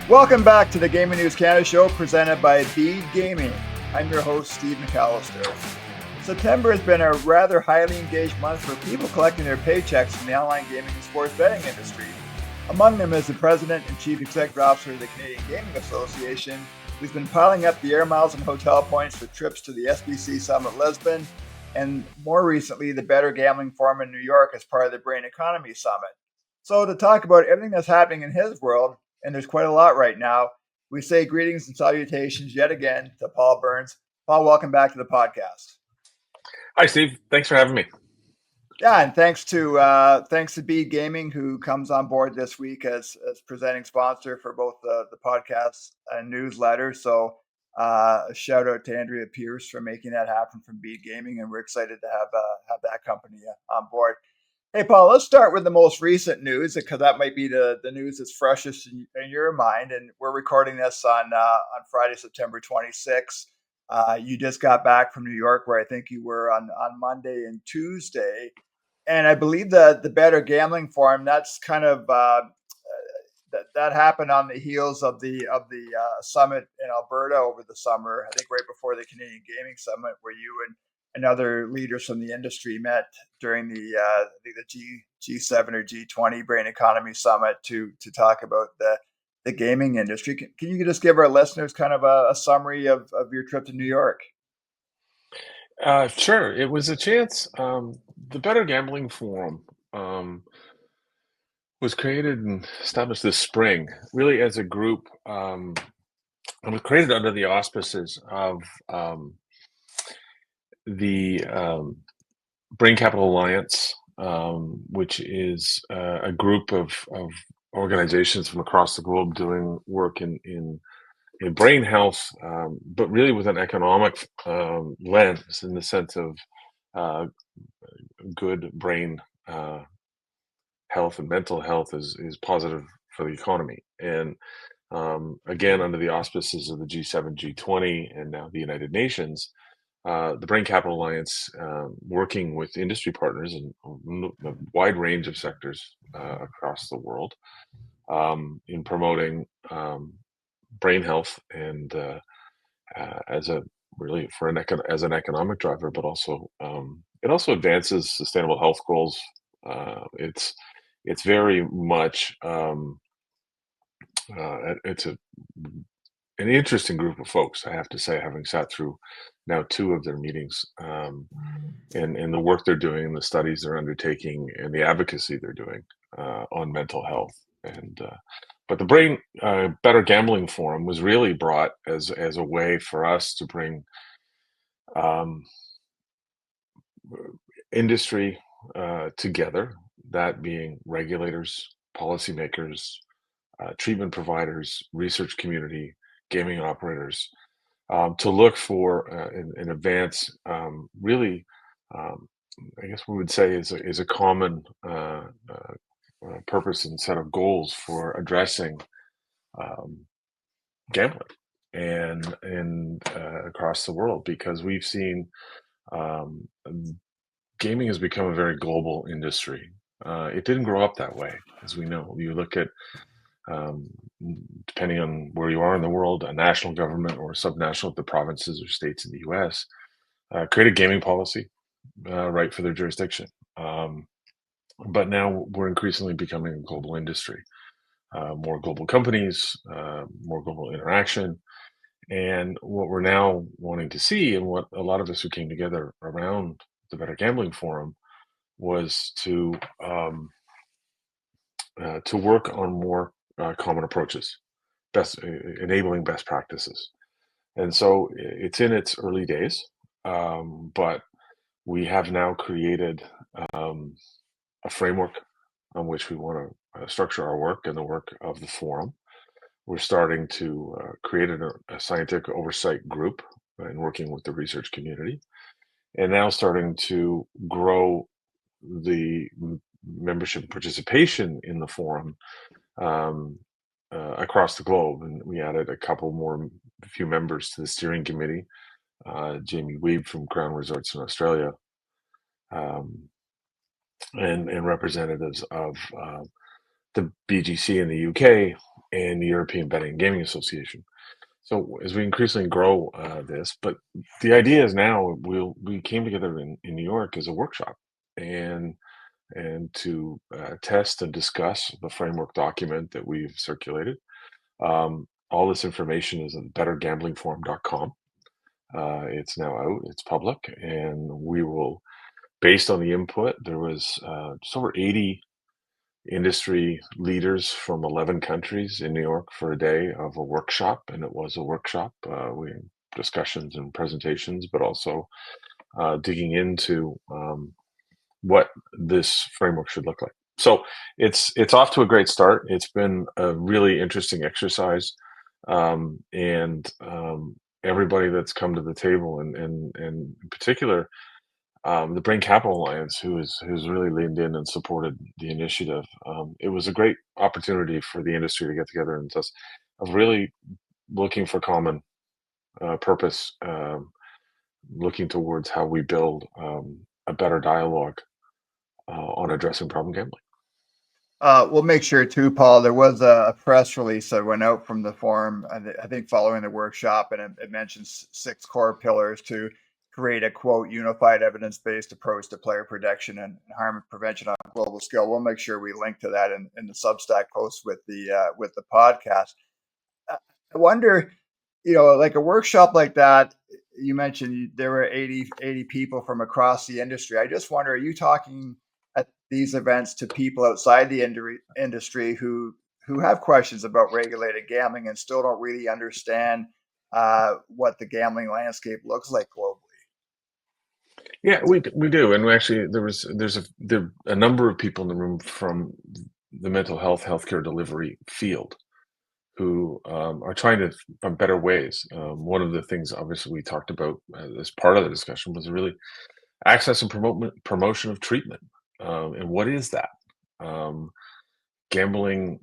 Welcome back to the Gaming News Canada show presented by Bede Gaming. I'm your host, Steve McAllister. September has been a rather highly engaged month for people collecting their paychecks from the online gaming and sports betting industry. Among them is the President and Chief Executive Officer of the Canadian Gaming Association, who's been piling up the air miles and hotel points for trips to the SBC Summit Lisbon, and more recently, the Bede Gaming Forum in New York as part of the Brain Economy Summit. So to talk about everything that's happening in his world, and there's quite a lot right now, we say greetings and salutations yet again to Paul Burns. Paul, welcome back to the podcast. Hi, Steve. Thanks for having me. Yeah, and thanks to Bede Gaming, who comes on board this week as presenting sponsor for both the podcast and newsletter. So a shout out to Andrea Pierce for making that happen from Bede Gaming, and we're excited to have that company on board. Hey, Paul, let's start with the most recent news because that might be the news that's freshest in your mind. And we're recording this on Friday, September 26th. You just got back from New York, where I think you were on Monday and Tuesday. And I believe the Bede Gambling Forum, that's kind of that happened on the heels of the summit in Alberta over the summer. I think right before the Canadian Gaming Summit, where you and other leaders from the industry met during the G7 or G20 Brain Economy Summit to talk about the gaming industry. Can you just give our listeners kind of a summary of your trip to New York? Sure. It was a chance. The Bede Gambling Forum was created and established this spring, really as a group. It was created under the auspices of the Brain Capital Alliance, which is a group of organizations from across the globe doing work in brain health, but really with an economic lens, in the sense of good brain health and mental health is positive for the economy. And again, under the auspices of the G7, G20, and now the United Nations, the Brain Capital Alliance, working with industry partners in a wide range of sectors across the world, in promoting brain health and as an economic driver, but also it also advances sustainable health goals. It's very much it's an interesting group of folks, I have to say, having sat through now 2 of their meetings, and the work they're doing, and the studies they're undertaking, and the advocacy they're doing on mental health. And but the Bede Gambling Forum was really brought as a way for us to bring industry together, that being regulators, policymakers, treatment providers, research community, gaming operators, to look for and advance really, I guess we would say is a common purpose and set of goals for addressing gambling and across the world, because we've seen gaming has become a very global industry. It didn't grow up that way, as we know. You look at depending on where you are in the world, a national government or subnational, the provinces or states in the U.S. Created gaming policy right for their jurisdiction. But now we're increasingly becoming a global industry, more global companies, more global interaction. And what we're now wanting to see, and what a lot of us who came together around the Bede Gambling Forum, was to work on more common approaches, enabling best practices. And so it's in its early days, but we have now created a framework on which we want to structure our work and the work of the forum. We're starting to create a scientific oversight group and working with the research community, and now starting to grow the membership participation in the forum across the globe. And we added a few members to the steering committee, Jamie Weeb from Crown Resorts in Australia, and representatives of the BGC in the UK, and the European Betting and Gaming Association. So as we increasingly grow this, but the idea is now we came together in New York as a workshop and to test and discuss the framework document that we've circulated. All this information is at bettergamblingforum.com. It's now out, it's public, and we will, based on the input, there was just over 80 industry leaders from 11 countries in New York for a day of a workshop, and it was a workshop. We had discussions and presentations, but also digging into what this framework should look like. So it's off to a great start. It's been a really interesting exercise, and everybody that's come to the table, and in particular, the Brain Capital Alliance, who's really leaned in and supported the initiative. It was a great opportunity for the industry to get together and just of really looking for common purpose, looking towards how we build a better dialogue on addressing problem gambling. We'll make sure too, Paul. There was a press release that went out from the forum, I think, following the workshop, and it mentions 6 core pillars to create a, quote, unified evidence-based approach to player protection and harm prevention on a global scale. We'll make sure we link to that in the Substack post with the podcast. I wonder, like a workshop like that, you mentioned there were 80 people from across the industry. I just wonder, are you talking at these events to people outside the industry who have questions about regulated gambling and still don't really understand what the gambling landscape looks like globally? Yeah, we do, and we actually there's a number of people in the room from the mental health healthcare delivery field who are trying to find better ways. One of the things, obviously, we talked about as part of the discussion was really access and promotion of treatment. And what is that? Gambling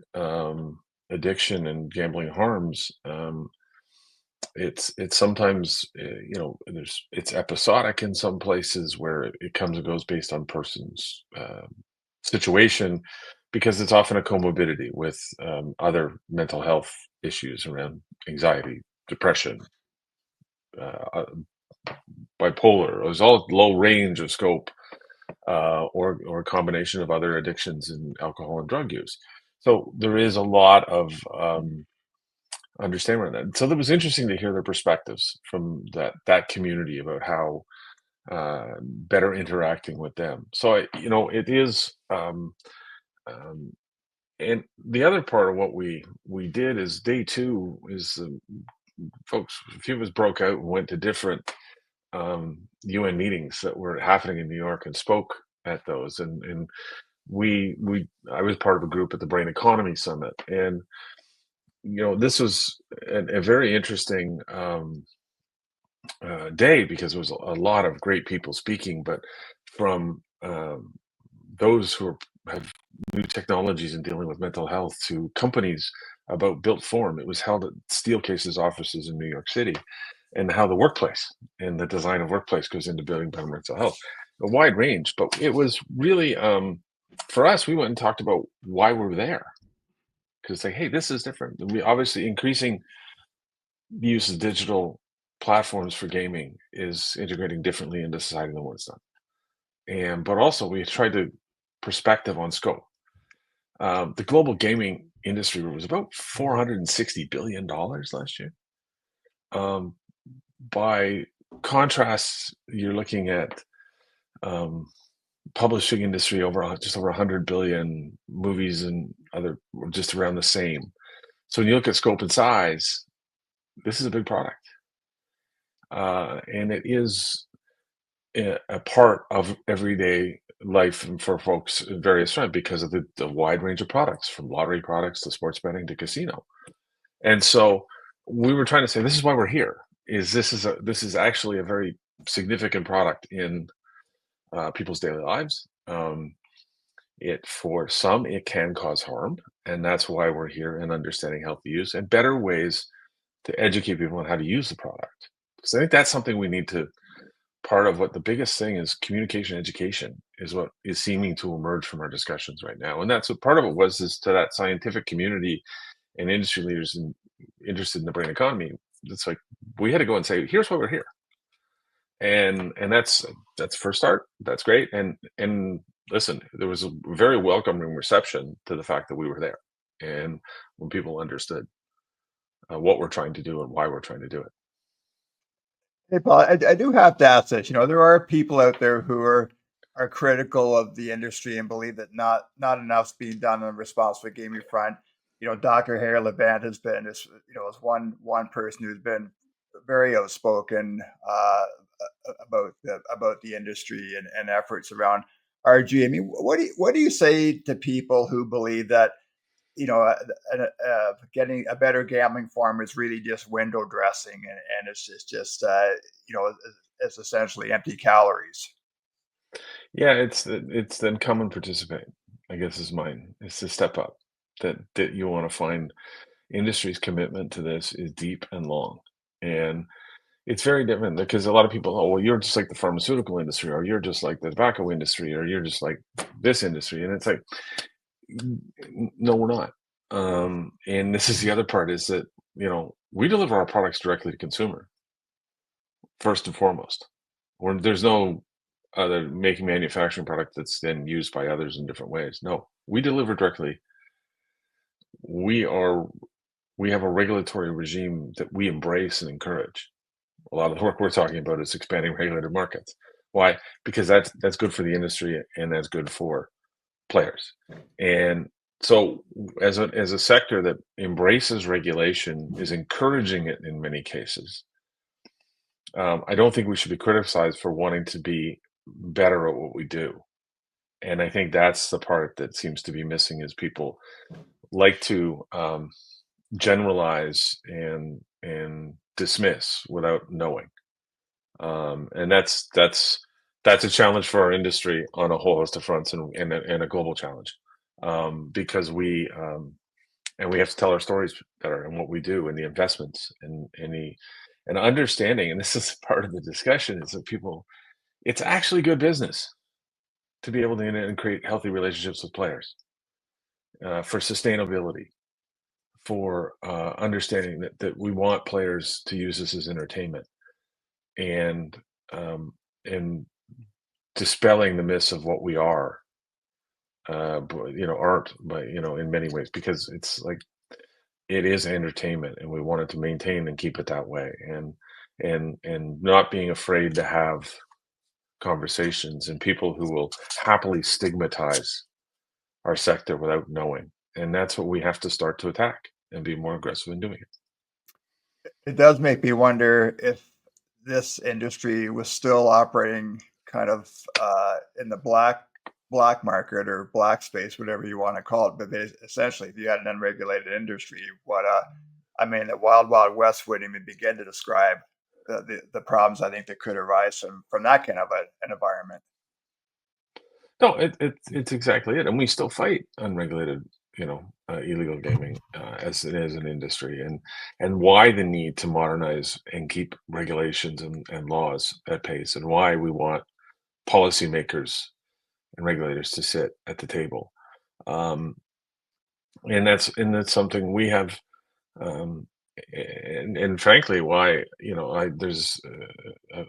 addiction and gambling harms. It's sometimes it's episodic in some places where it comes and goes based on person's situation, because it's often a comorbidity with other mental health issues around anxiety, depression, bipolar. It was all low range of scope, or a combination of other addictions and alcohol and drug use. So there is a lot of understanding around that. So it was interesting to hear their perspectives from that community about how better interacting with them. So it is. And the other part of what we did is day 2 is folks, a few of us broke out and went to different UN meetings that were happening in New York and spoke at those. And I was part of a group at the Brain Economy Summit, and this was a very interesting day, because there was a lot of great people speaking, but from those who have new technologies in dealing with mental health to companies about built form. It was held at Steelcase's offices in New York City, and how the workplace and the design of workplace goes into building better mental health. A wide range, but it was really for us. We went and talked about why we're there, because it's like, hey, this is different. We obviously increasing the use of digital platforms for gaming is integrating differently into society than what it's done. But also we tried to perspective on scope. The global gaming industry was about $460 billion last year. By contrast, you're looking at publishing industry just over 100 billion, movies and other just around the same. So when you look at scope and size, this is a big product, and it is a part of everyday life for folks in various times because of the wide range of products, from lottery products to sports betting to casino. And so we were trying to say, this is why we're here. This is actually a very significant product in people's daily lives. For some, it can cause harm, and that's why we're here, and understanding healthy use and better ways to educate people on how to use the product. Because I think that's something we need to. Part of what the biggest thing is, communication education is what is seeming to emerge from our discussions right now, and that's what part of it was, is to that scientific community and industry leaders interested in the brain economy, it's like we had to go and say, here's why we're here. And that's first start. That's great. And listen, there was a very welcoming reception to the fact that we were there, and when people understood what we're trying to do and why we're trying to do it. Hey, Paul, I do have to ask this. There are people out there who are critical of the industry and believe that not enough's being done on the responsible gaming front. Dr. Harry Levant has been is one person who's been very outspoken about the industry and efforts around RG. I mean, what do you say to people who believe that getting a better gambling form is really just window dressing, and it's just it's essentially empty calories. Yeah, it's then come and participate, I guess is mine. It's to step up. That you want to find industry's commitment to this is deep and long. And it's very different because a lot of people, oh, well, you're just like the pharmaceutical industry, or you're just like the tobacco industry, or you're just like this industry. And it's like, no, we're not. And this is the other part is that, we deliver our products directly to consumer, first and foremost. There's no other making manufacturing product that's then used by others in different ways. No, we deliver directly. We are we have a regulatory regime that we embrace and encourage. A lot of the work we're talking about is expanding regulated markets. Why? Because that's good for the industry and that's good for players. And so as a sector that embraces regulation, is encouraging it in many cases, I don't think we should be criticized for wanting to be better at what we do. And I think that's the part that seems to be missing is people like to generalize and dismiss without knowing. And that's a challenge for our industry on a whole host of fronts and a global challenge, because we have to tell our stories better and what we do and the investments and understanding. And this is part of the discussion is that people, it's actually good business to be able to and create healthy relationships with players, for sustainability, for understanding that we want players to use this as entertainment, and and dispelling the myths of what we are, art, but in many ways, because it's like it is entertainment, and we wanted to maintain and keep it that way, and not being afraid to have conversations and people who will happily stigmatize our sector without knowing, and that's what we have to start to attack and be more aggressive in doing it. It does make me wonder if this industry was still operating kind of in the black market or black space, whatever you want to call it. But essentially, if you had an unregulated industry, the wild west wouldn't even begin to describe the problems I think that could arise from that kind of an environment. No, it's exactly it, and we still fight unregulated, illegal gaming, as it is an industry, and why the need to modernize and keep regulations and laws at pace, and why we want policymakers and regulators to sit at the table, um, and that's something we have, um, and frankly, why there's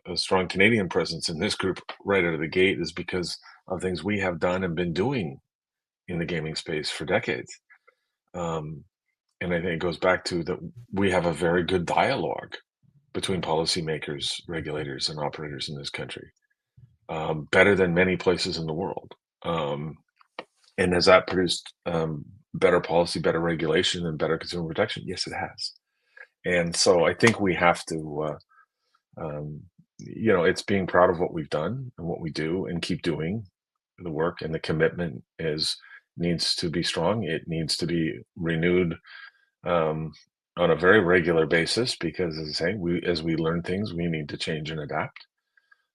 a strong Canadian presence in this group right out of the gate is because of things we have done and been doing in the gaming space for decades. Um, and I think it goes back to that we have a very good dialogue between policymakers, regulators, and operators in this country, better than many places in the world. And has that produced better policy, better regulation, and better consumer protection? Yes, it has. And so I think we have to, it's being proud of what we've done and what we do and keep doing the work, and the commitment needs to be strong. It needs to be renewed on a very regular basis because, as I say, as we learn things, we need to change and adapt.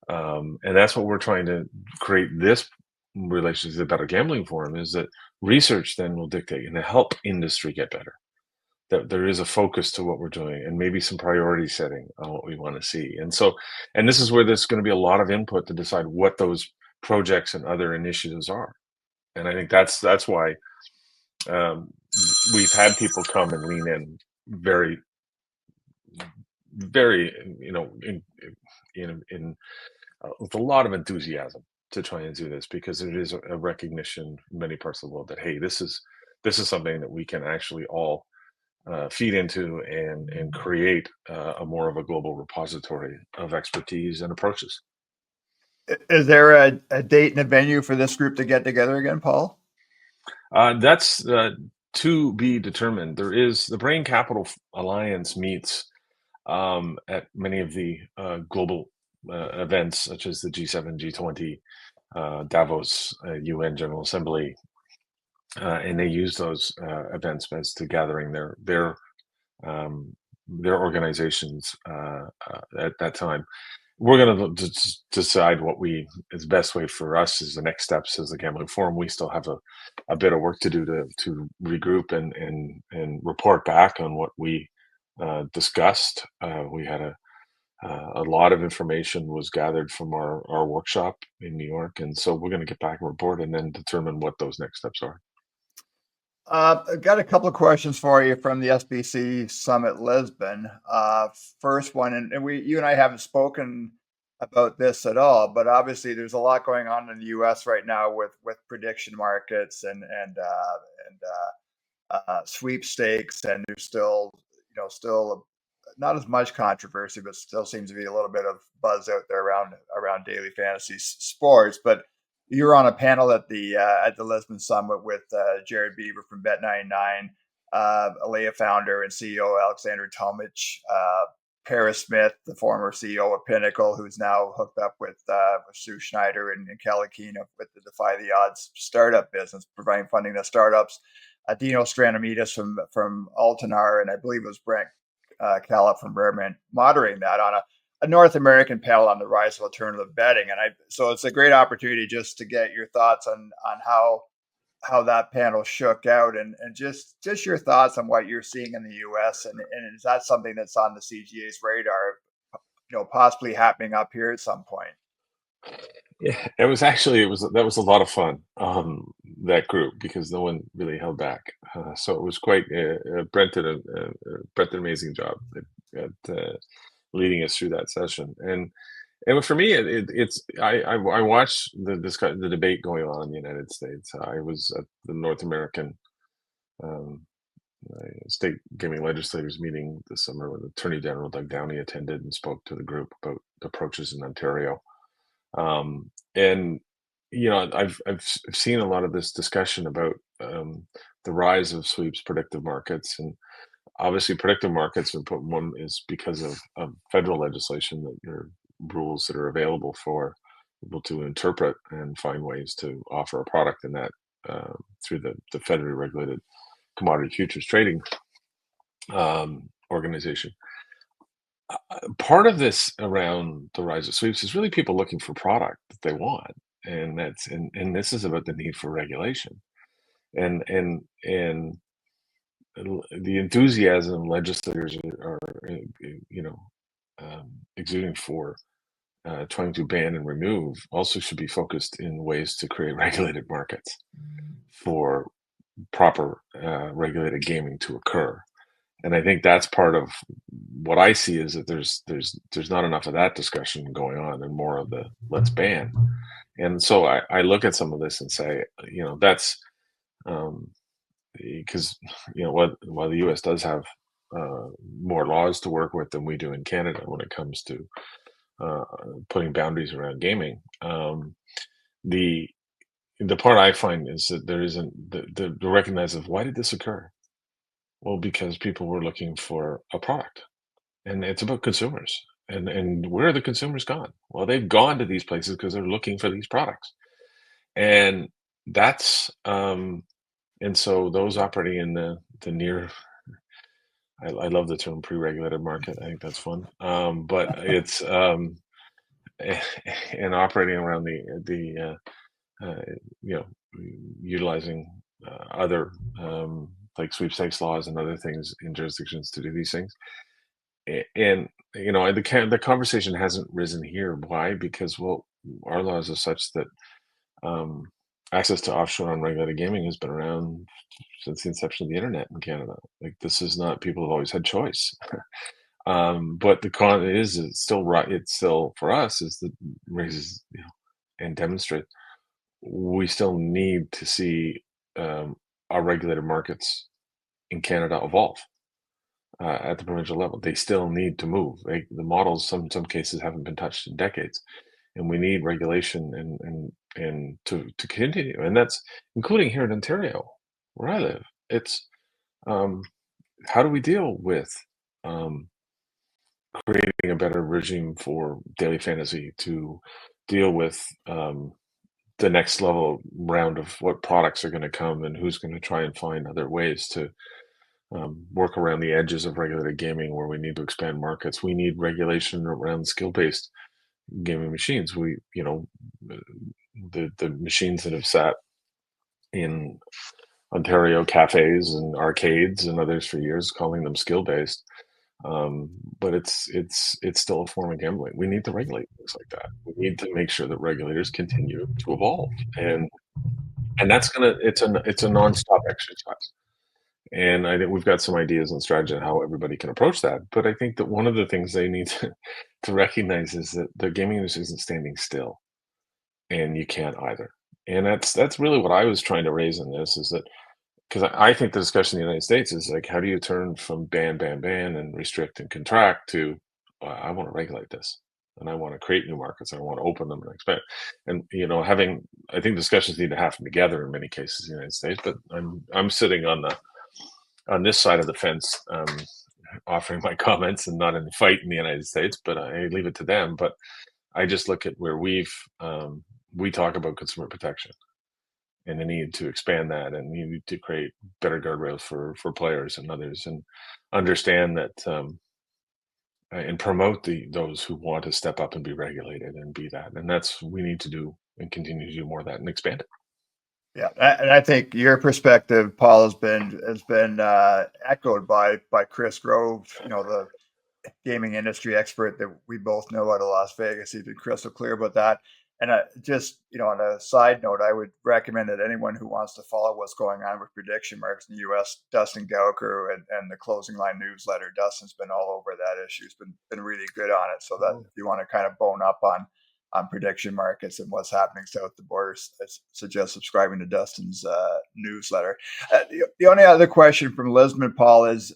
And that's what we're trying to create this relationship, the Better Gambling Forum, is that research then will dictate and help industry get better. That there is a focus to what we're doing and maybe some priority setting on what we want to see. And this is where there's going to be a lot of input to decide what those projects and other initiatives are. And I think that's why um, we've had people come and lean in very, very, with a lot of enthusiasm to try and do this, because it is a recognition in many parts of the world that, hey, this is something that we can actually all feed into and create a more of a global repository of expertise and approaches. Is there a date and a venue for this group to get together again, Paul? That's to be determined. There is the Brain Capital Alliance meets at many of the global events, such as the G7, G20, Davos, UN General Assembly, and they use those events as to gathering their organizations at that time. We're going to decide what is the best way for us as the next steps as the Gambling Forum. We still have a bit of work to do to regroup and report back on what we discussed. We had a lot of information was gathered from our workshop in New York, and so we're going to get back and report and then determine what those next steps are. I've got a couple of questions for you from the SBC Summit Lisbon. First one, and you and I haven't spoken about this at all, but obviously there's a lot going on in the U.S. right now with prediction markets and sweepstakes, and there's still not as much controversy, but still seems to be a little bit of buzz out there around daily fantasy sports. But you were on a panel at the Lisbon Summit with Jared Beber from Bet99, Alea founder and CEO Alexandre Tomic, Paris Smith, the former CEO of Pinnacle, who's now hooked up with Sue Schneider and Kelly Keane with the Defy the Odds startup business, providing funding to startups. Dino Stranomitis from Altenar, and I believe it was Brett Calapp from Berman moderating that on a North American panel on the rise of alternative betting. So it's a great opportunity just to get your thoughts on how that panel shook out, and just your thoughts on what you're seeing in the US, and is that something that's on the CGA's radar, possibly happening up here at some point? Yeah, that was a lot of fun. That group, because no one really held back. So it was quite. Brett did an amazing job at leading us through that session, and for me, I watched the debate going on in the United States. I was at the North American state gaming legislators meeting this summer when Attorney General Doug Downey attended and spoke to the group about approaches in Ontario. And I've seen a lot of this discussion about the rise of sweeps predictive markets, and obviously predictive markets one is because of federal legislation, that there are rules that are available for people to interpret and find ways to offer a product in that through the federally regulated commodity futures trading organization. Part of this around the rise of sweeps is really people looking for product that they want, and this is about the need for regulation, and the enthusiasm legislators are exuding for trying to ban and remove also should be focused in ways to create regulated markets for proper regulated gaming to occur. And I think that's part of what I see, is that there's not enough of that discussion going on, and more of the let's ban. And so I look at some of this and say, that's because while the U.S. does have more laws to work with than we do in Canada when it comes to putting boundaries around gaming, the part I find is that there isn't the recognize of why did this occur. Well, because people were looking for a product, and it's about consumers. And where are the consumers gone? Well, they've gone to these places because they're looking for these products, and that's and so those operating in the near. I love the term pre-regulated market. I think that's fun, but it's and operating around the utilizing other like sweepstakes laws and other things in jurisdictions to do these things. And the conversation hasn't risen here. Why? Because our laws are such that access to offshore unregulated gaming has been around since the inception of the internet in Canada. Like, this is not, people have always had choice. But the con is it's still right. It's still, for us, is that raises, and demonstrate we still need to see our regulated markets in Canada evolve at the provincial level. They still need to move. The models, in some cases, haven't been touched in decades, and we need regulation and to continue. And that's including here in Ontario, where I live. It's how do we deal with um, creating a better regime for daily fantasy to deal with the next level round of what products are going to come and who's going to try and find other ways to work around the edges of regulated gaming where we need to expand markets. We need regulation around skill-based gaming machines. The machines that have sat in Ontario cafes and arcades and others for years, calling them skill-based. But it's still a form of gambling. We need to regulate things like that. We need to make sure that regulators continue to evolve, and that's it's a nonstop exercise. And I think we've got some ideas and strategy on how everybody can approach that. But I think that one of the things they need to recognize is that the gaming industry isn't standing still, and you can't either. And that's really what I was trying to raise in this, is that because I think the discussion in the United States is like, how do you turn from ban, ban, ban, and restrict and contract to I want to regulate this, and I want to create new markets, and I want to open them and expand. And I think discussions need to happen together in many cases in the United States. But I'm sitting on this side of the fence, offering my comments and not in the fight in the United States, but I leave it to them. But I just look at where we talk about consumer protection and the need to expand that, and you need to create better guardrails for players and others, and understand that and promote those who want to step up and be regulated and be that. And that's, we need to do and continue to do more of that and expand it. Yeah, and I think your perspective, Paul, has been echoed by Chris Grove, the gaming industry expert that we both know out of Las Vegas. He's been crystal clear about that. And just, on a side note, I would recommend that anyone who wants to follow what's going on with prediction markets in the U.S., Dustin Gauker and the Closing Line newsletter. Dustin's been all over that issue. He's been really good on it. So that if you want to kind of bone up on prediction markets and what's happening south of the border, I suggest subscribing to Dustin's newsletter. The only other question from Lisbon, Paul, is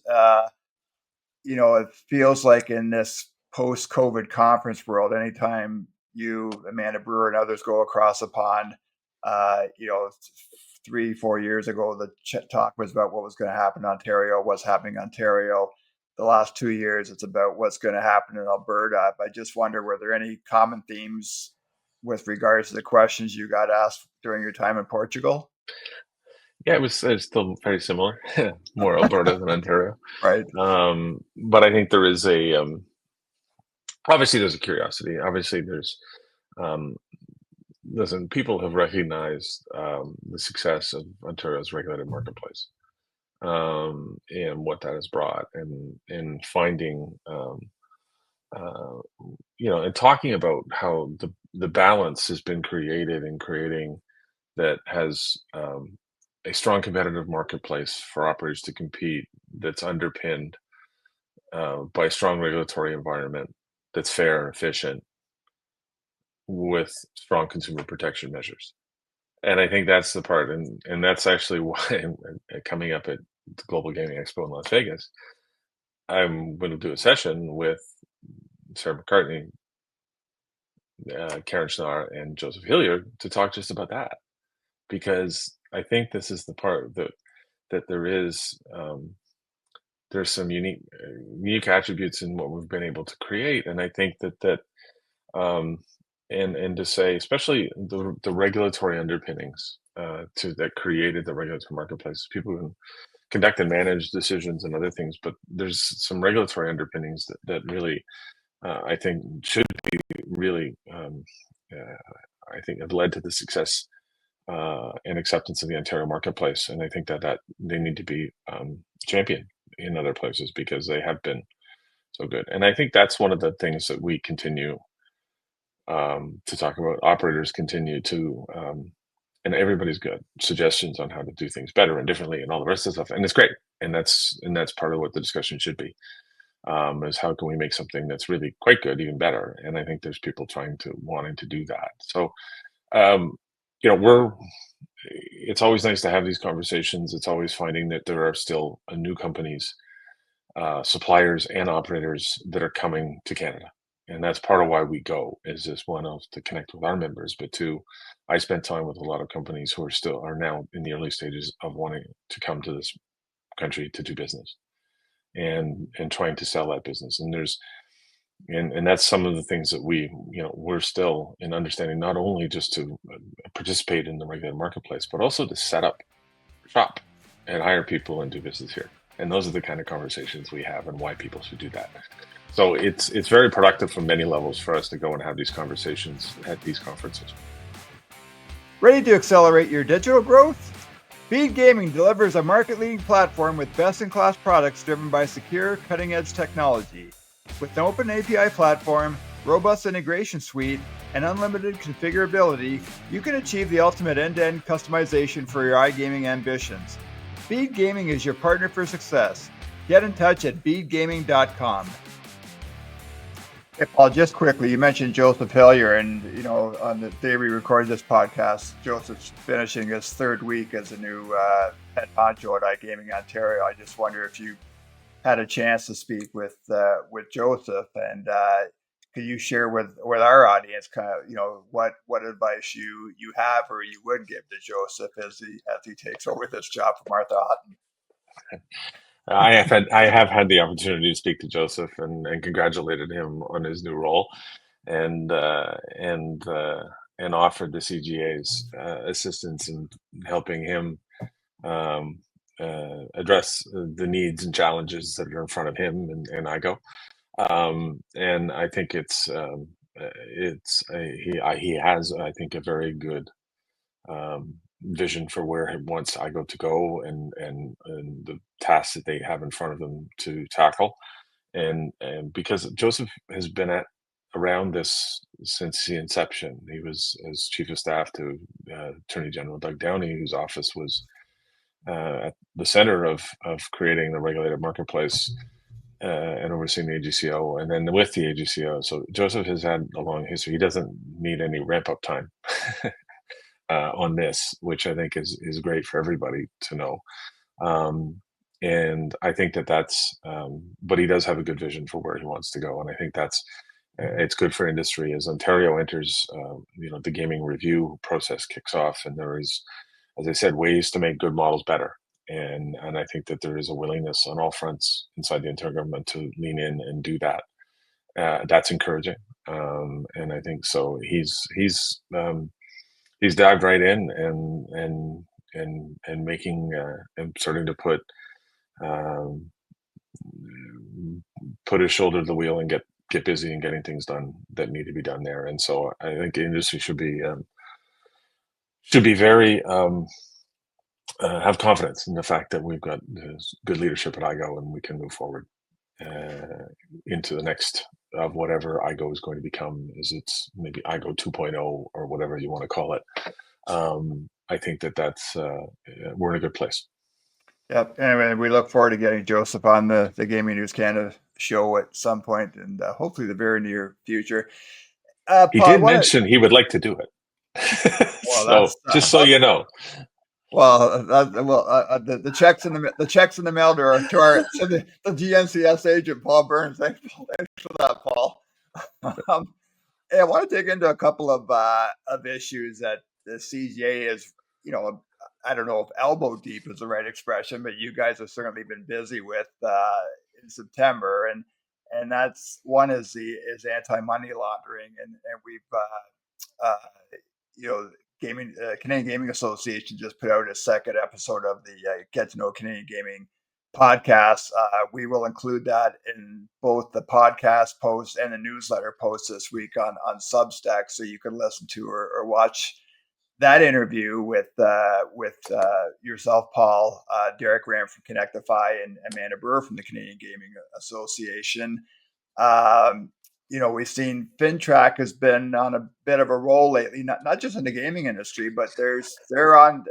it feels like in this post-COVID conference world, anytime you, Amanda Brewer, and others go across a pond, 3-4 years ago, the talk was about what was going to happen in Ontario, what's happening in Ontario. The last 2 years, it's about what's going to happen in Alberta. I just wonder, were there any common themes with regards to the questions you got asked during your time in Portugal? Yeah, it's still very similar, more Alberta than Ontario. Right. But I think there is obviously there's a curiosity. Obviously listen, people have recognized the success of Ontario's regulated marketplace, and what that has brought, and finding, and talking about how the balance has been created in creating that has a strong competitive marketplace for operators to compete, that's underpinned by a strong regulatory environment that's fair and efficient, with strong consumer protection measures. And I think that's the part, and that's actually why coming up at the Global Gaming Expo in Las Vegas, I'm going to do a session with Sarah McCartney, Karen Schnarr, and Joseph Hilliard to talk just about that, because I think this is the part that there's some unique attributes in what we've been able to create, and I think that and to say, especially the regulatory underpinnings that created the regulatory marketplace, people who conduct and manage decisions and other things, but there's some regulatory underpinnings that really I think should be really I think have led to the success and acceptance of the Ontario marketplace, and I think that they need to be championed in other places because they have been so good. And I think that's one of the things that we continue to talk about. Operators continue to and everybody's good suggestions on how to do things better and differently and all the rest of the stuff, and it's great, and that's part of what the discussion should be, is how can we make something that's really quite good even better, and I think there's people wanting to do that. So um, we're it's always nice to have these conversations. It's always finding that there are still new companies, suppliers and operators that are coming to Canada. And that's part of why we go, is just one of to connect with our members, but two, I spent time with a lot of companies who are now in the early stages of wanting to come to this country to do business and trying to sell that business. And that's some of the things that we're still in understanding, not only just to participate in the regulated marketplace, but also to set up shop and hire people and do business here. And those are the kind of conversations we have and why people should do that. So it's very productive from many levels for us to go and have these conversations at these conferences. Ready to accelerate your digital growth? Bede Gaming delivers a market-leading platform with best-in-class products driven by secure, cutting-edge technology. With an open API platform, robust integration suite, and unlimited configurability, you can achieve the ultimate end-to-end customization for your iGaming ambitions. Bede Gaming is your partner for success. Get in touch at bedegaming.com. Hey, Paul, just quickly, you mentioned Joseph Hillier, and on the day we record this podcast, Joseph's finishing his third week as a new head honcho at iGaming Ontario. I just wonder if you had a chance to speak with Joseph, and could you share with our audience kind of what advice you have or you would give to Joseph as he takes over this job from Martha Houghton? I have had the opportunity to speak to Joseph and congratulated him on his new role, and offered the CGA's assistance in helping him address the needs and challenges that are in front of him and IGO. And I think he has, I think, a very good vision for where he wants IGO to go and the tasks that they have in front of them to tackle. And because Joseph has been around this since the inception. He was as chief of staff to Attorney General Doug Downey, whose office was at the center of creating the regulated marketplace and overseeing the AGCO, and then with the AGCO. So Joseph has had a long history. He doesn't need any ramp up time on this, which I think is great for everybody to know. And I think that's, but he does have a good vision for where he wants to go, and I think that's it's good for industry as Ontario enters. The gaming review process kicks off, and there is, as I said, ways to make good models better. And I think that there is a willingness on all fronts inside the Ontario government to lean in and do that. That's encouraging, and I think so. He's dived right in and making and starting to put his shoulder to the wheel and get busy and getting things done that need to be done there. And so I think the industry should be very have confidence in the fact that we've got good leadership at IGO and we can move forward into the next of whatever IGO is going to become. Is it's maybe IGO 2.0 or whatever you want to call it. I think that's we're in a good place. Yep. Anyway, we look forward to getting Joseph on the Gaming News Canada show at some point, and hopefully the very near future. He did mention he would like to do it. Well, so just so you know. Well, the checks in the mail to the GNCS agent Paul Burns. Thanks for that, Paul. Hey, I want to dig into a couple of issues that the CGA is, I don't know if elbow deep is the right expression, but you guys have certainly been busy with in September, and that's one is anti-money laundering, and we've Canadian Gaming Association just put out a second episode of the Get to Know Canadian Gaming podcast. We will include that in both the podcast post and the newsletter post this week on Substack, so you can listen to or watch that interview with yourself, Paul, Derek Ram from Connectify, and Amanda Burr from the Canadian Gaming Association. we've seen FINTRAC has been on a bit of a roll lately, not just in the gaming industry, but they're on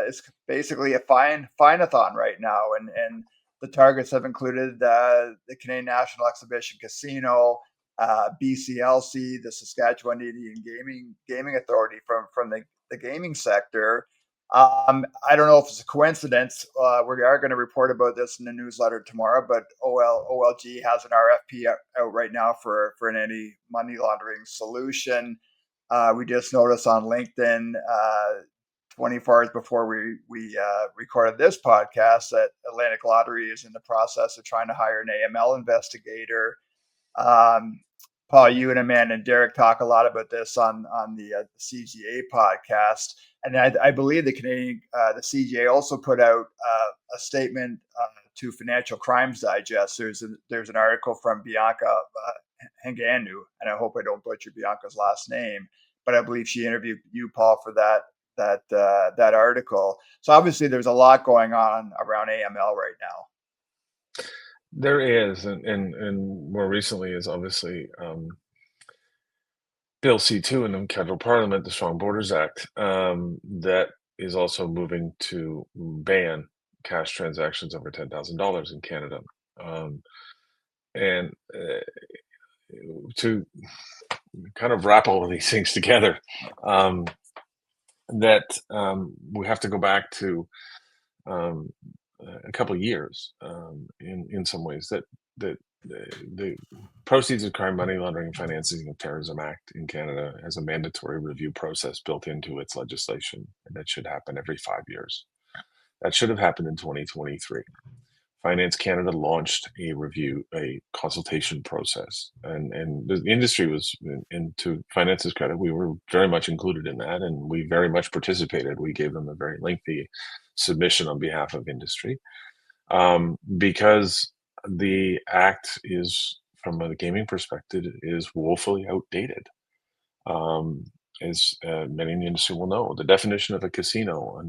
it's basically a fine-a-thon right now, and the targets have included the Canadian National Exhibition Casino, BCLC, the Saskatchewan Indian Gaming Authority from the gaming sector. I don't know if it's a coincidence. We are going to report about this in the newsletter tomorrow, but OLG has an RFP out right now for an anti-money laundering solution. We just noticed on LinkedIn 24 hours before we recorded this podcast that Atlantic Lottery is in the process of trying to hire an AML investigator. Um, Paul, you and Amanda and Derek talk a lot about this on the CGA podcast, and I believe the CGA also put out a statement to Financial Crimes Digest. There's an article from Bianca Henganu, and I hope I don't butcher Bianca's last name, but I believe she interviewed you, Paul, for that article. So obviously, there's a lot going on around AML right now. There is, and more recently is obviously Bill C2 in the federal parliament, the Strong Borders Act, that is also moving to ban cash transactions over $10,000 in Canada. And to kind of wrap all of these things together, that we have to go back to a couple of years in some ways that the Proceeds of Crime, Money Laundering, and Financing of Terrorism Act in Canada has a mandatory review process built into its legislation, and that should happen every 5 years. That should have happened in 2023. Finance Canada launched a consultation process, and the industry was, and to Finance's credit, we were very much included in that, and we very much participated. We gave them a very lengthy submission on behalf of industry, because the act is, from a gaming perspective, is woefully outdated. As many in the industry will know, the definition of a casino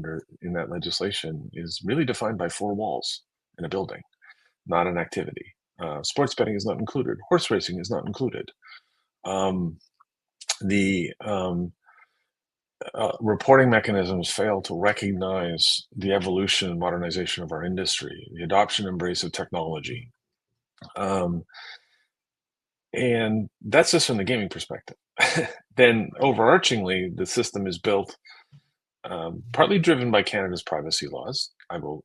in that legislation is really defined by 4 walls in a building, not an activity. Sports betting is not included. Horse racing is not included. The reporting mechanisms fail to recognize the evolution and modernization of our industry, the adoption and embrace of technology. And that's just from the gaming perspective. Then overarchingly, the system is built partly driven by Canada's privacy laws, I will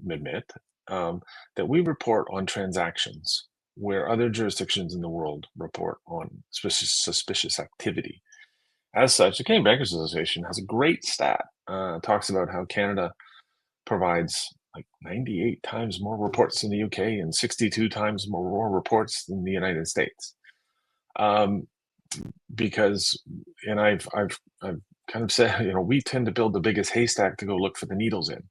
admit, that we report on transactions where other jurisdictions in the world report on suspicious activity. As such, the Canadian Bankers Association has a great stat. Talks about how Canada provides like 98 times more reports than the UK and 62 times more reports than the United States. Because, and I've kind of said, we tend to build the biggest haystack to go look for the needles in.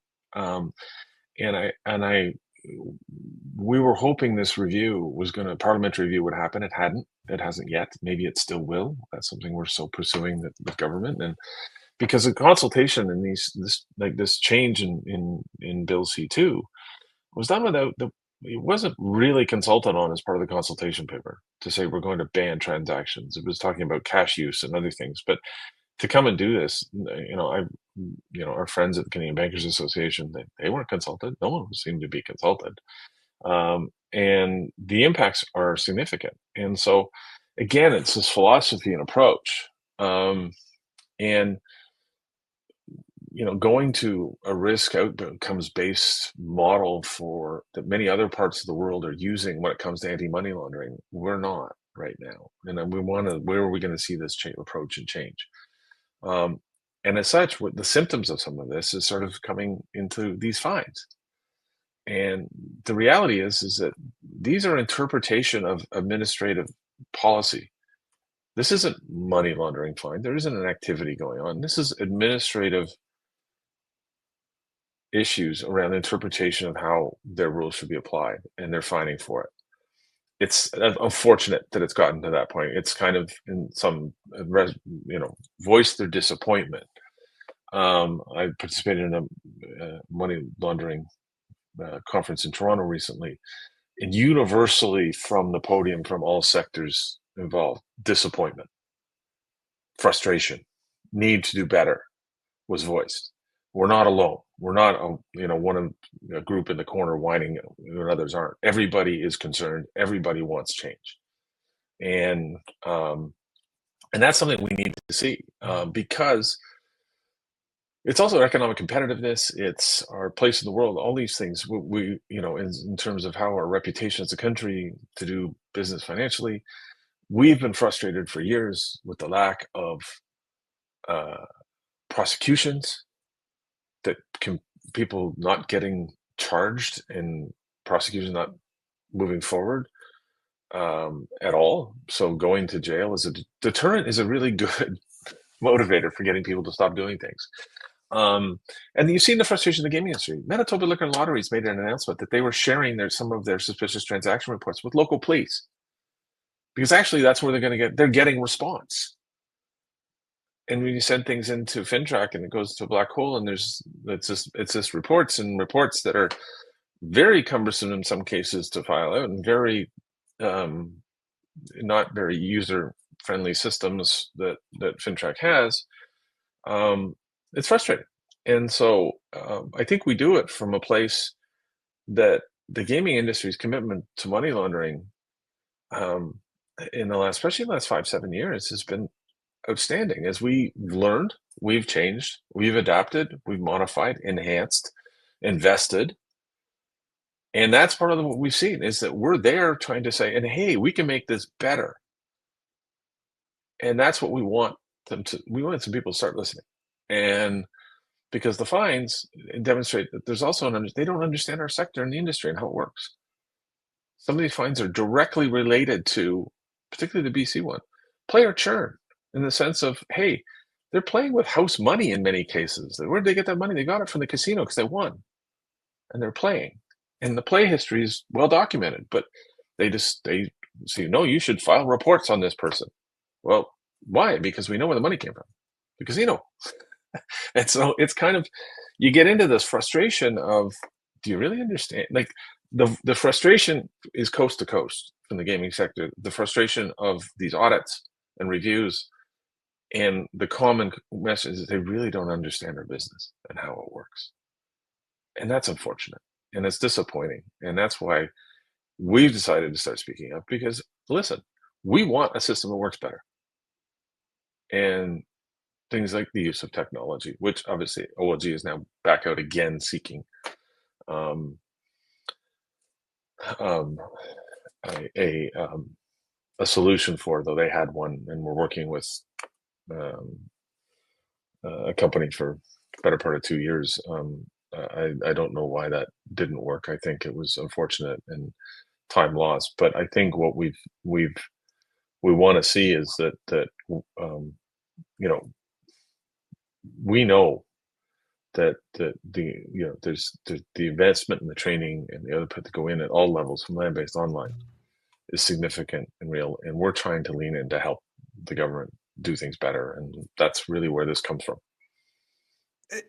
We were hoping this parliamentary review would happen. It hadn't. It hasn't yet. Maybe it still will. That's something we're still pursuing with government, and because the consultation and this change in Bill C2 was done without it wasn't really consulted on as part of the consultation paper to say we're going to ban transactions. It was talking about cash use and other things, but to come and do this, our friends at the Canadian Bankers Association, they weren't consulted. No one seemed to be consulted. And the impacts are significant. And so, again, it's this philosophy and approach. And going to a risk outcomes-based model that many other parts of the world are using when it comes to anti-money laundering, we're not right now. And where are we going to see this approach and change? And as such, the symptoms of some of this is sort of coming into these fines. And the reality is that these are interpretation of administrative policy. This isn't money laundering fine. There isn't an activity going on. This is administrative issues around interpretation of how their rules should be applied, and they're fining for it. It's unfortunate that it's gotten to that point. It's kind of in some, voiced their disappointment. I participated in a money laundering conference in Toronto recently, and universally from the podium, from all sectors, involved. Disappointment, frustration, need to do better was voiced. We're not alone. We're not a group in the corner whining when others aren't. Everybody is concerned. Everybody wants change, and that's something we need to see, because it's also economic competitiveness. It's our place in the world. All these things we in terms of how our reputation as a country to do business financially, we've been frustrated for years with the lack of prosecutions, that people not getting charged and prosecution not moving forward at all. So going to jail as a deterrent is a really good motivator for getting people to stop doing things. And you've seen the frustration of the gaming industry. Manitoba Liquor and Lotteries made an announcement that they were sharing some of their suspicious transaction reports with local police, because actually that's where they're getting response. And when you send things into FINTRAC and it goes to a black hole, and it's just reports that are very cumbersome in some cases to file out, and very not very user friendly systems that FINTRAC has. It's frustrating. And so I think we do it from a place that the gaming industry's commitment to money laundering especially in the last 5-7 years, has been outstanding. As we learned, we've changed, we've adapted, we've modified, enhanced, invested. And that's part of what we've seen, is that we're there trying to say, and hey, we can make this better. And that's what we want we want some people to start listening. And because the fines demonstrate that there's also they don't understand our sector and the industry and how it works. Some of these fines are directly related to, particularly the BC one, player churn, in the sense of, hey, they're playing with house money in many cases. Where did they get that money? They got it from the casino because they won, and they're playing. And the play history is well documented, but they say, no, you should file reports on this person. Well, why? Because we know where the money came from, the casino. And so it's kind of, you get into this frustration of, do you really understand? Like the frustration is coast to coast from the gaming sector. The frustration of these audits and reviews, and the common message is they really don't understand our business and how it works. And that's unfortunate, and it's disappointing. And that's why we've decided to start speaking up, because listen, we want a system that works better. And things like the use of technology, which obviously OLG is now back out again seeking a solution for, though they had one, and we're working with a company for the better part of 2 years. I don't know why that didn't work. I think it was unfortunate and time lost. But I think what we want to see is that we know that there's the investment and the training and the output to go in at all levels, from land-based online, is significant and real, and we're trying to lean in to help the government do things better, and that's really where this comes from.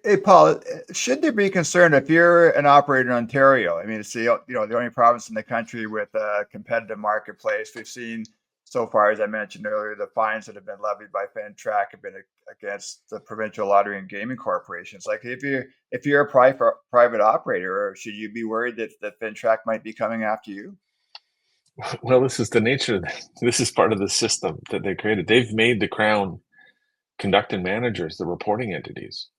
Hey, Paul, should there be concern if you're an operator in Ontario? I mean, it's the only province in the country with a competitive marketplace. We've seen so far, as I mentioned earlier, the fines that have been levied by FINTRAC have been against the provincial lottery and gaming corporations. Like, if you're a private operator, should you be worried that FINTRAC might be coming after you? Well, this is the nature. This is part of the system that they created. They've made the Crown conducting managers the reporting entities.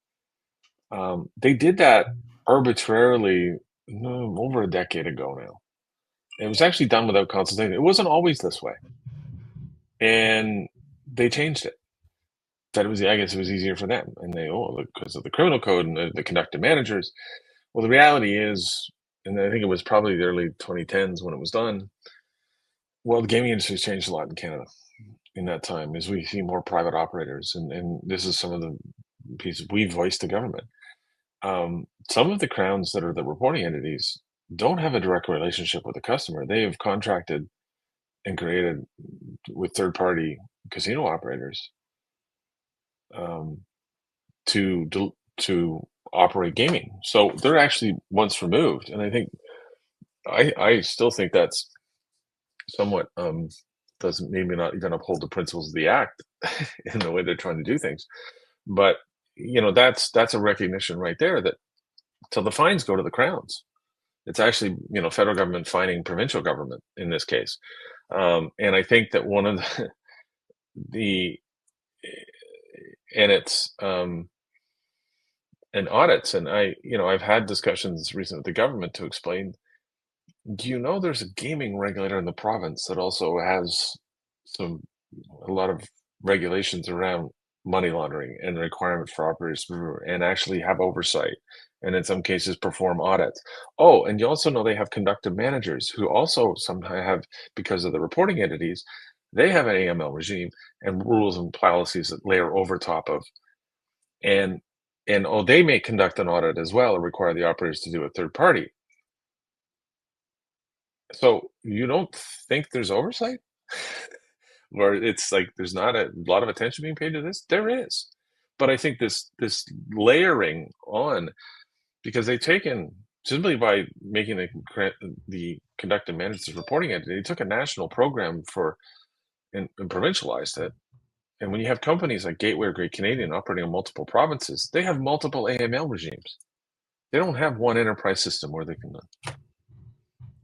They did that arbitrarily over a decade ago now. It was actually done without consultation. It wasn't always this way, and they changed it. That I guess it was easier for them, and because of the criminal code and the conducting managers. Well, the reality is, and I think it was probably the early 2010s when it was done. Well, the gaming industry has changed a lot in Canada in that time, as we see more private operators, and this is some of the pieces we voiced to government. Some of the Crowns that are the reporting entities don't have a direct relationship with the customer. They have contracted and created with third-party casino operators to operate gaming. So they're actually once removed, and I still think that's somewhat doesn't maybe not even uphold the principles of the act in the way they're trying to do things. But that's a recognition right there that till the fines go to the crowns. It's actually federal government fining provincial government in this case, and I think that one of the and it's and audits, and I've had discussions recently with the government to explain. Do you know there's a gaming regulator in the province that also has a lot of regulations around money laundering and the requirement for operators and actually have oversight and in some cases perform audits. Oh, and you also know they have conductive managers who also sometimes have, because of the reporting entities, they have an AML regime and rules and policies that layer over top of. And they may conduct an audit as well or require the operators to do a third party. So you don't think there's oversight? Where it's like there's not a lot of attention being paid to this? There is. But I think this layering on, because they've taken, simply by making the conductive managers reporting entity, they took a national program and provincialized it. And when you have companies like Gateway or Great Canadian operating in multiple provinces, they have multiple AML regimes. They don't have one enterprise system where they can.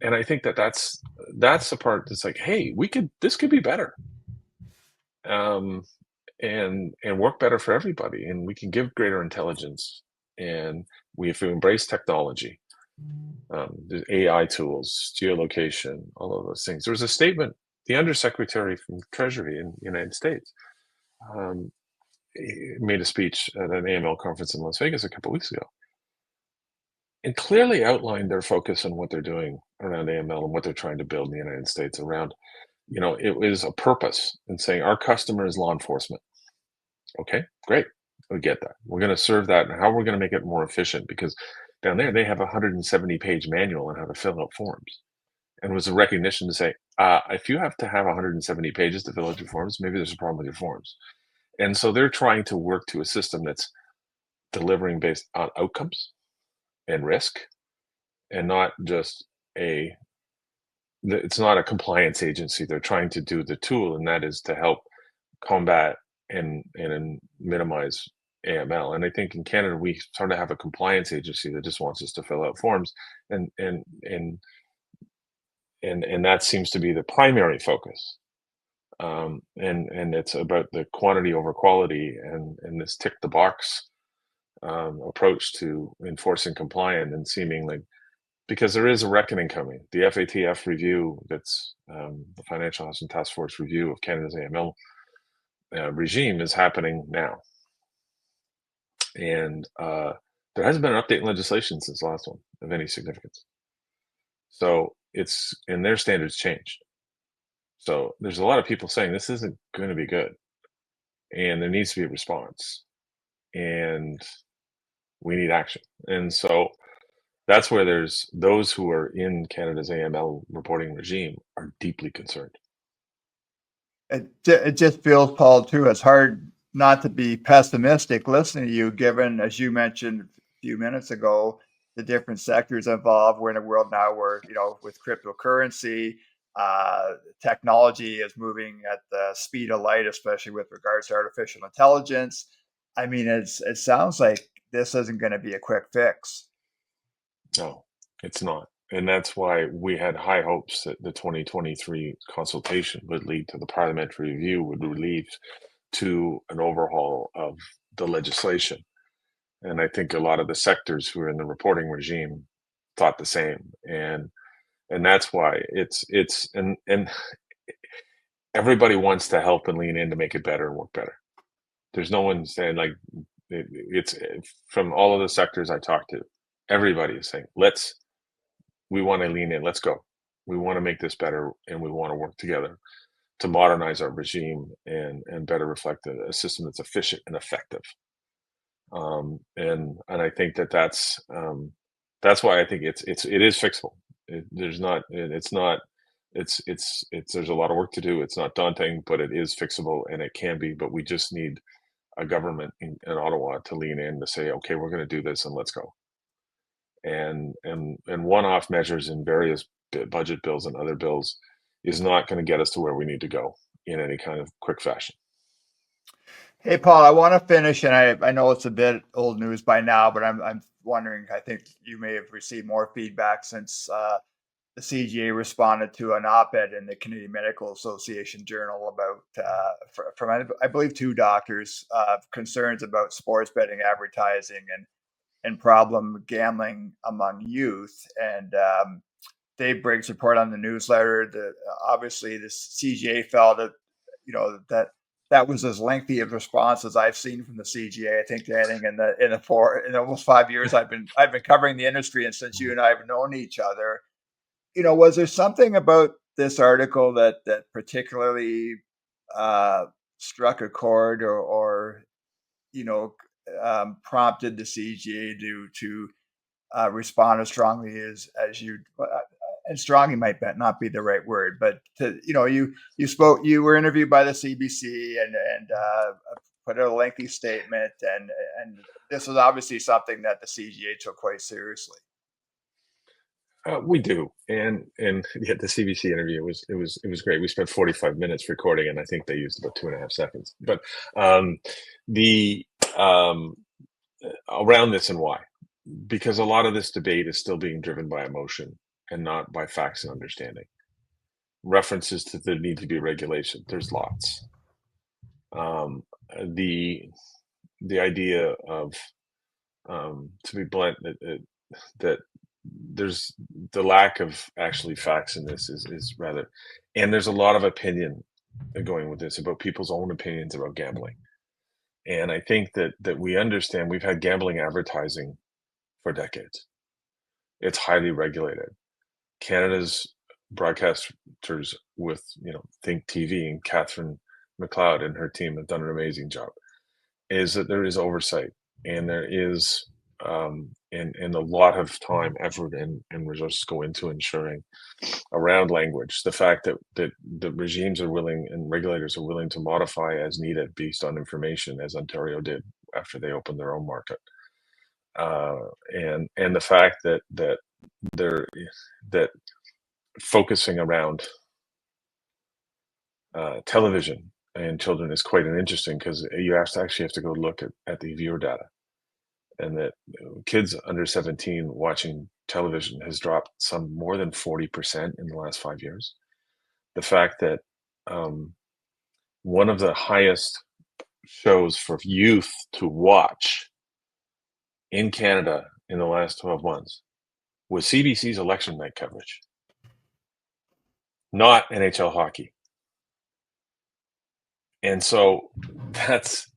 And I think that's the part that's like, hey, this could be better, and work better for everybody, and we can give greater intelligence, and if we embrace technology, there's AI tools, geolocation, all of those things. There was a statement, the undersecretary from Treasury in the United States made a speech at an AML conference in Las Vegas a couple of weeks ago, and clearly outlined their focus on what they're doing around AML and what they're trying to build in the United States around, it was a purpose in saying our customer is law enforcement. Okay, great. We get that. We're going to serve that, and how we're going to make it more efficient, because down there they have a 170-page manual on how to fill out forms. And it was a recognition to say, if you have to have 170 pages to fill out your forms, maybe there's a problem with your forms. And so they're trying to work to a system that's delivering based on outcomes and risk, and not just it's not a compliance agency. They're trying to do the tool, and that is to help combat and minimize AML. And I think in Canada we sort of have a compliance agency that just wants us to fill out forms, and that seems to be the primary focus. And it's about the quantity over quality, and this tick the box approach to enforcing compliance, and seeming like, because there is a reckoning coming. The FATF review, that's the Financial Housing Task Force review of Canada's AML regime, is happening now. And there hasn't been an update in legislation since the last one of any significance. So and their standards changed. So there's a lot of people saying this isn't going to be good, and there needs to be a response, and we need action. And so that's where there's those who are in Canada's AML reporting regime are deeply concerned. It just feels, Paul, too, it's hard not to be pessimistic listening to you, given, as you mentioned a few minutes ago, the different sectors involved. We're in a world now where, with cryptocurrency, technology is moving at the speed of light, especially with regards to artificial intelligence. I mean, it sounds like this isn't going to be a quick fix. No, it's not. And that's why we had high hopes that the 2023 consultation would lead to the parliamentary review, would lead to an overhaul of the legislation. And I think a lot of the sectors who are in the reporting regime thought the same. And that's why and everybody wants to help and lean in to make it better and work better. There's no one saying, like, it's from all of the sectors I talked to, everybody is saying, we want to lean in, let's go. We want to make this better, and we want to work together to modernize our regime and better reflect a system that's efficient and effective. And I think that's why I think it is fixable. There's a lot of work to do. It's not daunting, but it is fixable, and it can be. But we just need a government in Ottawa to lean in to say, okay, we're going to do this, and let's go. And one-off measures in various budget bills and other bills, is not going to get us to where we need to go in any kind of quick fashion. Hey, Paul, I want to finish, and I know it's a bit old news by now, but I'm wondering, I think you may have received more feedback since the CGA responded to an op-ed in the Canadian Medical Association Journal about from I believe 2 doctors concerns about sports betting advertising and problem gambling among youth. And Dave Briggs report on the newsletter that obviously the CGA felt that that was as lengthy of response as I've seen from the CGA. I think anything in almost 5 years I've been covering the industry, and since you and I have known each other, was there something about this article that particularly struck a chord or prompted the CGA to respond as strongly as you? And strongly might not be the right word, but you were interviewed by the CBC and put out a lengthy statement, and this was obviously something that the CGA took quite seriously. We do, and yeah, the CBC interview was great. We spent 45 minutes recording, and I think they used about 2.5 seconds. But the around this and why, because a lot of this debate is still being driven by emotion and not by facts and understanding. References to the need to be regulation, there's lots. The idea of, to be blunt, that there's the lack of actually facts in this is rather, and there's a lot of opinion going with this about people's own opinions about gambling. And I think that we understand we've had gambling advertising for decades. It's highly regulated. Canada's broadcasters with Think TV and Catherine McLeod and her team have done an amazing job. Is that there is oversight, and there is and a lot of time, effort, and resources go into ensuring around language. The fact that the regimes are willing and regulators are willing to modify as needed based on information, as Ontario did after they opened their own market, and the fact that focusing around television and children is quite an interesting, because you actually have to go look at the viewer data, and that kids under 17 watching television has dropped some more than 40% in the last 5 years. The fact that one of the highest shows for youth to watch in Canada in the last 12 months was CBC's election night coverage, not NHL hockey. And so that's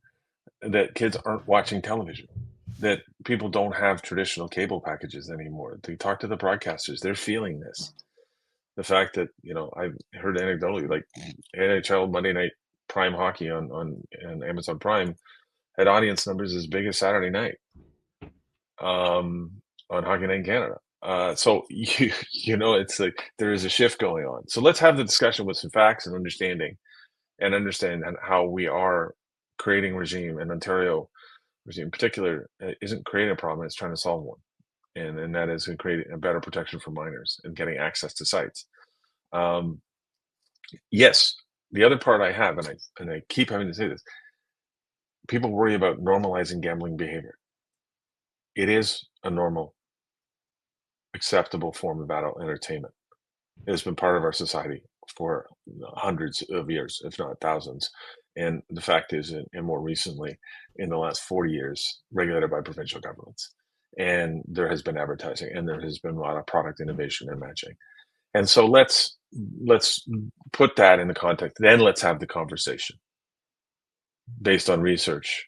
that kids aren't watching television, that people don't have traditional cable packages anymore. They talk to the broadcasters, they're feeling this. The fact that, I've heard anecdotally, like NHL Monday Night Prime Hockey on Amazon Prime had audience numbers as big as Saturday night on Hockey Night in Canada. So it's like there is a shift going on. So let's have the discussion with some facts and understanding, and understand how we are creating regime, and Ontario regime in particular isn't creating a problem, it's trying to solve one. And that is creating a better protection for minors and getting access to sites. Yes, the other part I have, and I keep having to say this, people worry about normalizing gambling behavior. It is a normal, acceptable form of adult entertainment. It has been part of our society for hundreds of years, if not thousands. And the fact is, and more recently, in the last 40 years, regulated by provincial governments. And there has been advertising, and there has been a lot of product innovation and matching. And so let's put that in the context. Then let's have the conversation based on research,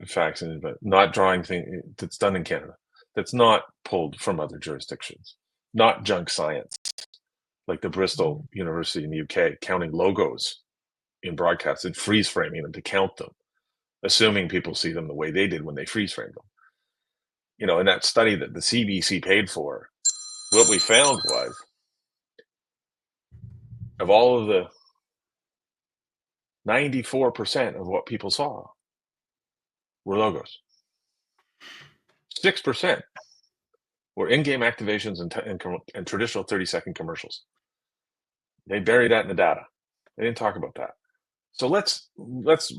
facts, and not drawing things that's done in Canada, that's not pulled from other jurisdictions, not junk science, like the Bristol University in the UK, counting logos in broadcasts and freeze framing them to count them, assuming people see them the way they did when they freeze framed them. In that study that the CBC paid for, what we found was, of all of the 94% of what people saw were logos. 6% were in-game activations and traditional 30-second commercials. They buried that in the data. They didn't talk about that. So let's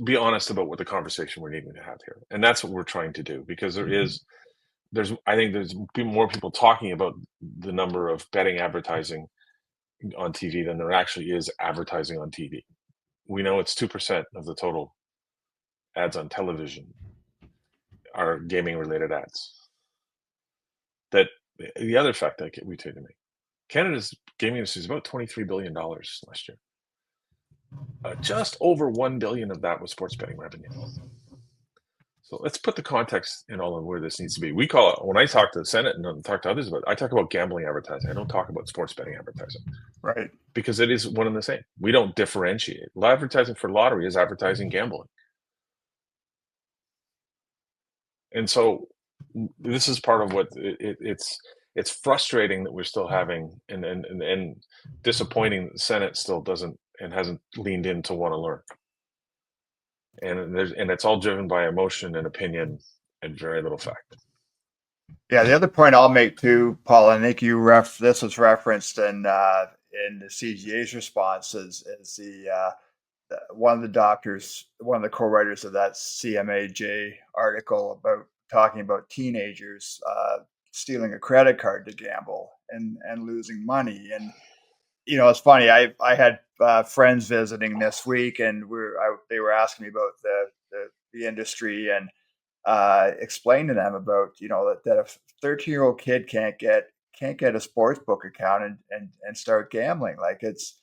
be honest about what the conversation we're needing to have here, and that's what we're trying to do, because I think there's more people talking about the number of betting advertising on TV than there actually is advertising on TV. We know it's 2% of the total ads on television are gaming related ads. That the other fact that we tend to make, Canada's gaming industry is about $23 billion last year. Just over 1 billion of that was sports betting revenue. So let's put the context in all of where this needs to be. We call it, when I talk to the Senate and talk to others about it, I talk about gambling advertising. I don't talk about sports betting advertising. Right. Because it is one and the same. We don't differentiate. Advertising for lottery is advertising gambling. And so this is part of what it's frustrating that we're still having and disappointing that the Senate still doesn't and hasn't leaned in to want to learn. And it's all driven by emotion and opinion and very little fact. Yeah, the other point I'll make too, Paul, I think this was referenced in the CGA's response is one of the doctors, one of the co-writers of that CMAJ article about talking about teenagers stealing a credit card to gamble and losing money. And it's funny. I had friends visiting this week, and they were asking me about the industry, and explain to them about that a 13-year-old kid can't get a sports book account and start gambling. Like it's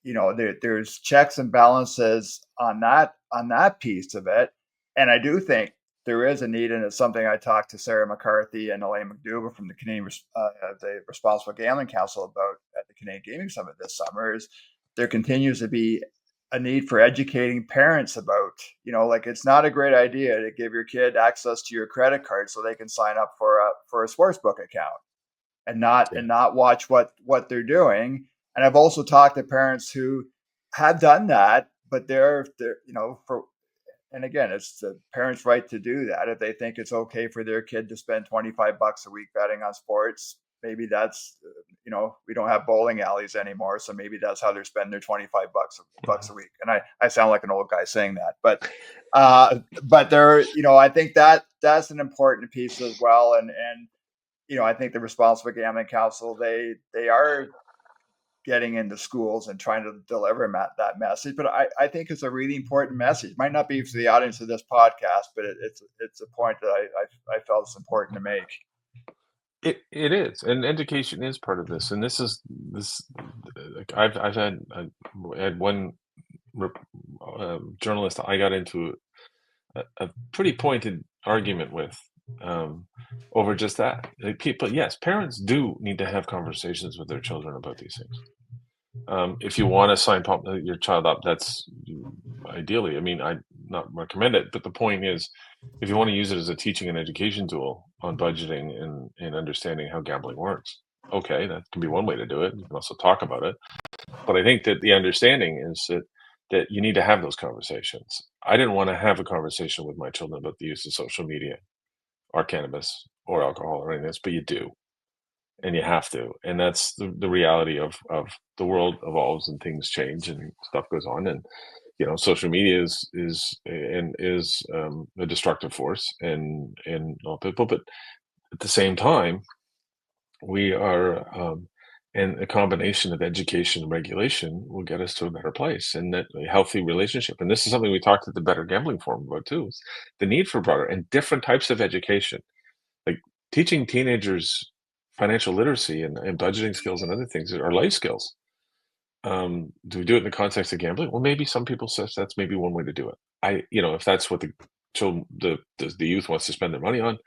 there's checks and balances on that piece of it, and I do think there is a need, and it's something I talked to Sarah McCarthy and Elaine McDougall from the Canadian the Responsible Gambling Council about at the Canadian Gaming Summit this summer. Is there continues to be a need for educating parents about, like it's not a great idea to give your kid access to your credit card so they can sign up for a sportsbook account and not watch what they're doing. And I've also talked to parents who have done that, but they're and again, it's the parents' right to do that. If they think it's okay for their kid to spend $25 a week betting on sports, maybe that's, we don't have bowling alleys anymore. So maybe that's how they're spending their $25 a week. And I sound like an old guy saying that, but there, I think that's an important piece as well. And I think the Responsible Gambling Council, they are getting into schools and trying to deliver that message. But I think it's a really important message. It might not be for the audience of this podcast, but it's a point that I felt it's important to make. It is, and education is part of this. And this. I've had one journalist I got into a pretty pointed argument with over just that. Like parents do need to have conversations with their children about these things. If you want to sign your child up, that's ideally. I mean, I not recommend it, but the point is, if you want to use it as a teaching and education tool on budgeting and understanding how gambling works, okay, that can be one way to do it. You can also talk about it, but I think that the understanding is that you need to have those conversations. I didn't want to have a conversation with my children about the use of social media or cannabis or alcohol or anything else, but you do. And you have to, and that's the reality of the world evolves and things change and stuff goes on, and social media is a destructive force and all people, but at the same time, we are and a combination of education and regulation will get us to a better place, and that a healthy relationship. And this is something we talked at the Better Gambling Forum about too: is the need for broader and different types of education, like teaching teenagers financial literacy and budgeting skills and other things are life skills. Do we do it in the context of gambling? Well, maybe some people say that's maybe one way to do it. If that's what the youth wants to spend their money on,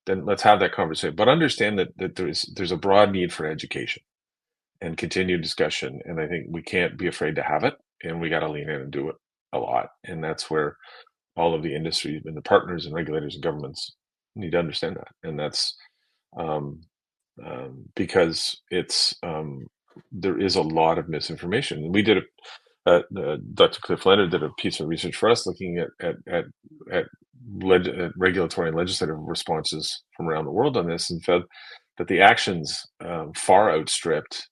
then let's have that conversation. But understand that there's a broad need for education and continued discussion. And I think we can't be afraid to have it, and we got to lean in and do it a lot. And that's where all of the industry and the partners and regulators and governments need to understand that. And that's because it's there is a lot of misinformation. We did Dr. Cliff Leonard did a piece of research for us looking at regulatory and legislative responses from around the world on this, and found that the actions far outstripped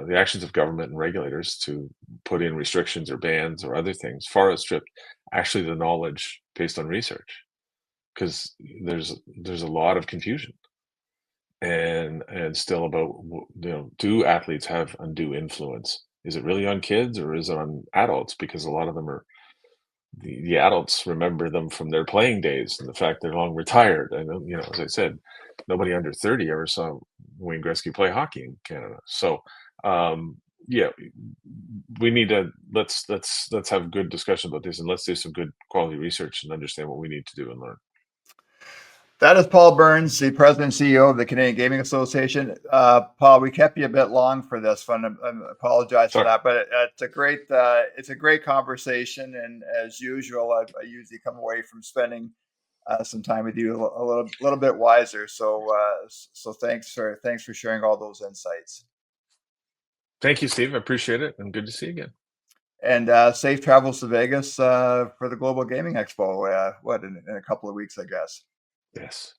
the actions of government and regulators to put in restrictions or bans or other things far outstrip actually the knowledge based on research, because there's a lot of confusion and still about, do athletes have undue influence? Is it really on kids or is it on adults? Because a lot of them are, the adults remember them from their playing days and the fact they're long retired. I know, as I said, nobody under 30 ever saw Wayne Gretzky play hockey in Canada. So, yeah, we need to let's have good discussion about this, and let's do some good quality research and understand what we need to do and learn. That is Paul Burns, the president and CEO of the Canadian Gaming Association. Paul, we kept you a bit long for this one. I apologize for that, but it's a great conversation. And as usual, I usually come away from spending some time with you a little bit wiser. So thanks for sharing all those insights. Thank you, Steve. I appreciate it, and good to see you again. And safe travels to Vegas for the Global Gaming Expo. In a couple of weeks, I guess. Yes.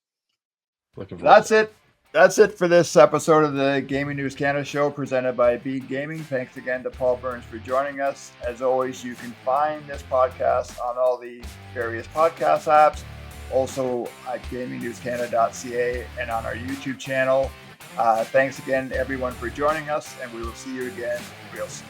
Looking forward. That's it for this episode of the Gaming News Canada show presented by Bede Gaming. Thanks again to Paul Burns for joining us. As always, you can find this podcast on all the various podcast apps, also at gamingnewscanada.ca and on our YouTube channel. Thanks again, everyone, for joining us, and we will see you again real soon.